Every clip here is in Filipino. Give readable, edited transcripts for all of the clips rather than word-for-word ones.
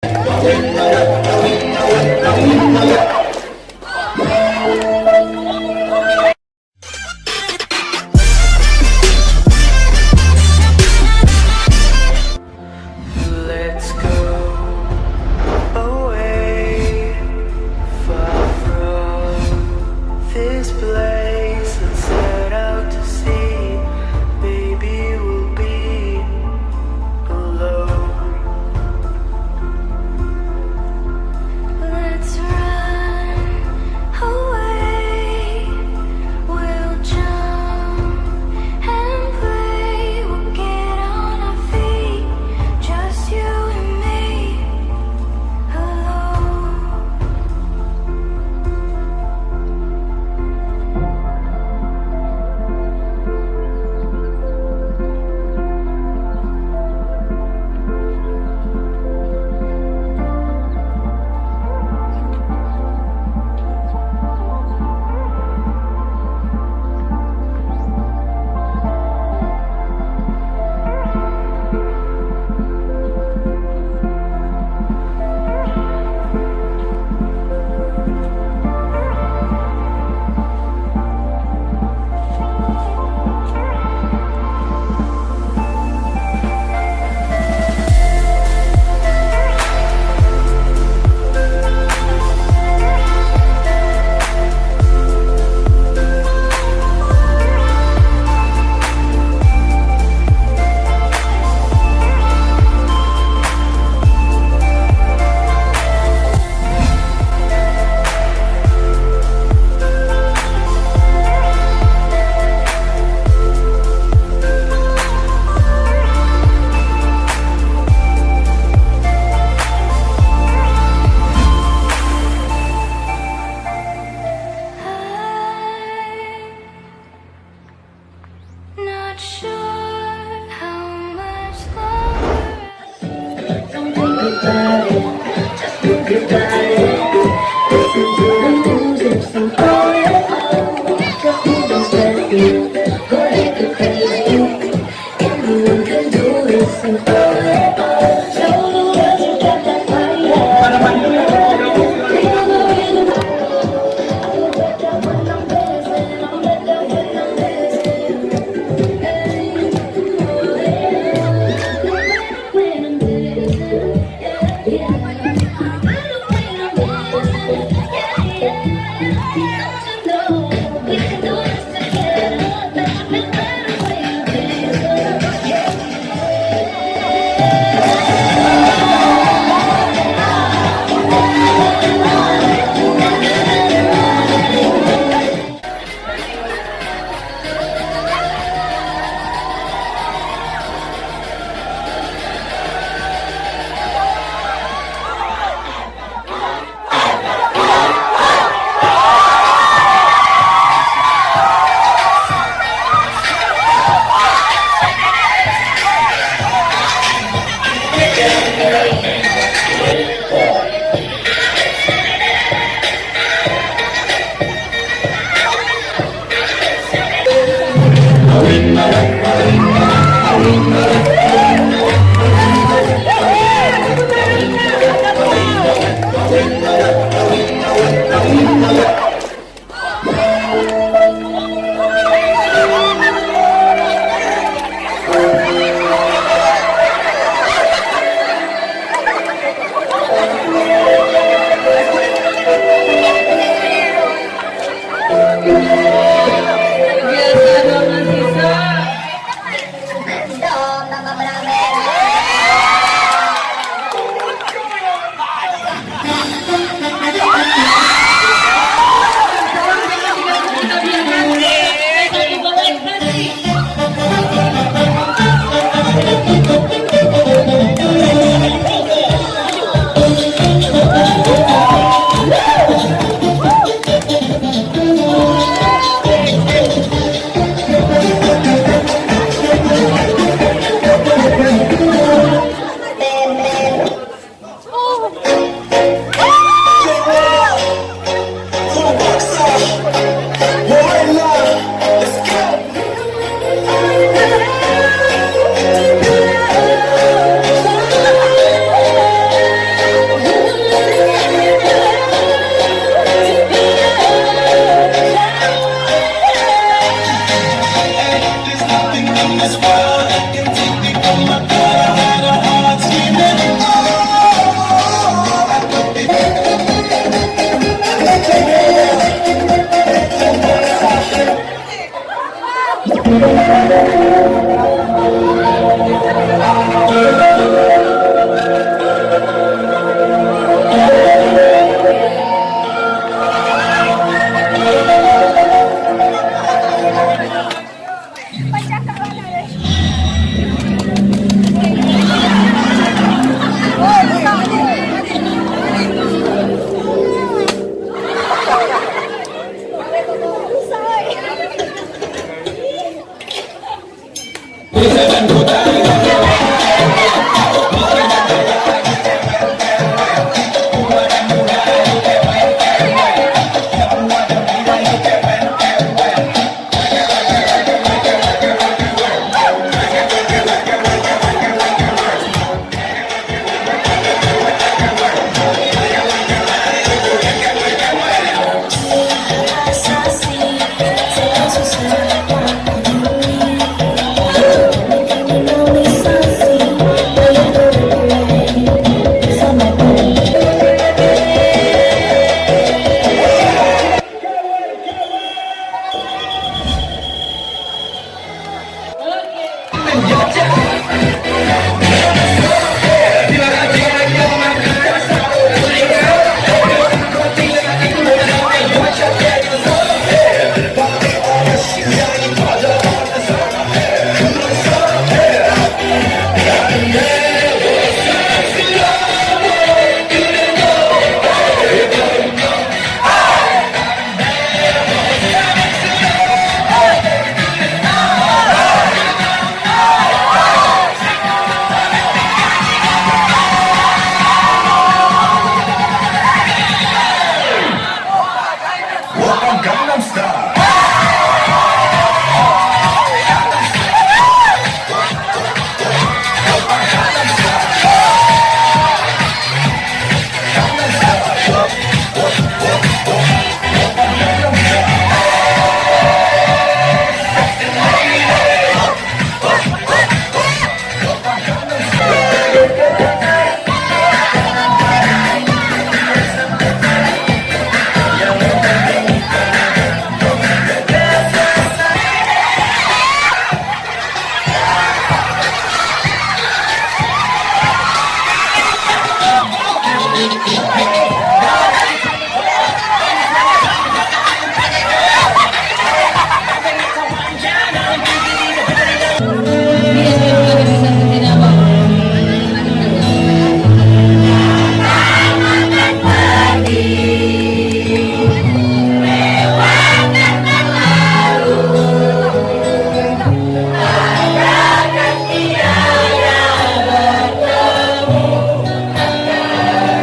Let's go away, far from this place. Let's set out to sea. Maybe we'll be alone. Let's run away. We'll jump and play. We'll get on our feet, just you and me, alone. I'm not sure how much longer. Don't think about it, just think about it. Listen to the music, sing all your own. Just don't let you go like a crazy. Anyone can do it, sing all your own. Show the world you got that fire. Feel the rhythm. I feel better when I'm dancing. I'm better when I'm dancing. When I'm dancing, yeah, yeah. Biasa dong, Aziza.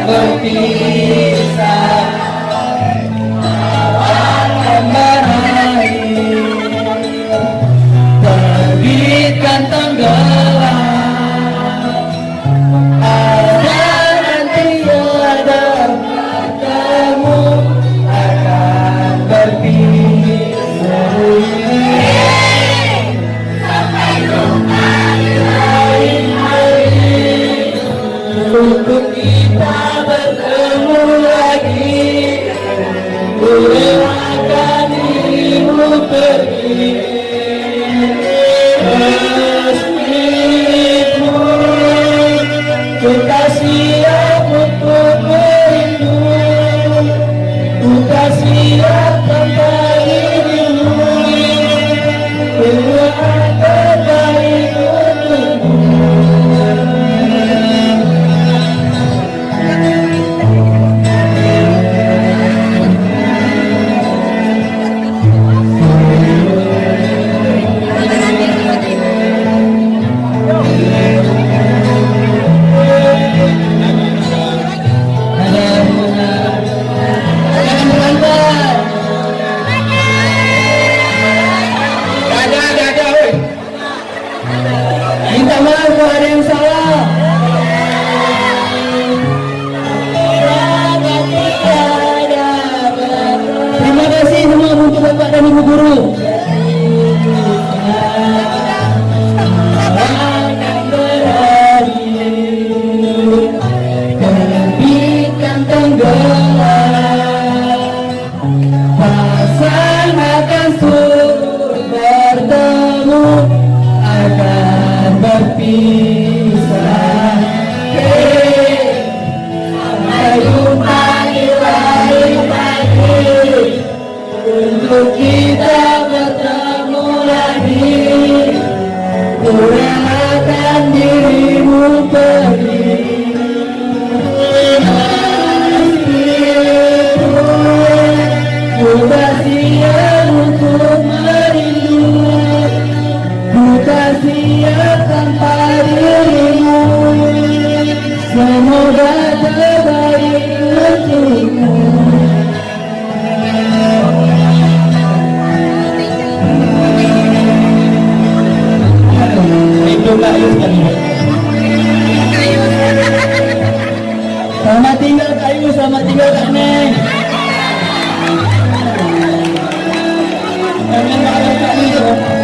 berpisah awan berakhir terbitkan tenggelam ada nanti ada bertemu akan berpisah untuk kita bertemu lagi, kurelakan dirimu pergi. Meskipun kita siap untuk merindu, kita siap tanpa dirimu, Tuhan terbaik untukmu. Minta maaf kalau ada yang salah. Terima kasih semua untuk Bapak dan Ibu Guru. Terbitkan tenggelam, pasang akan bertemu akan berpisah. Sampai jumpa di lain lagi, untuk kita bertemu lagi, kurelakan dirimu pergi. Sudah siap untuk merindu, bukan siap tanpa dirimu. Semoga terbaik untukmu. Itu Kak Yus tadi. Selamat tinggal Kak Yus, selamat tinggal Kak Neng. Jangan malu Kak Yus.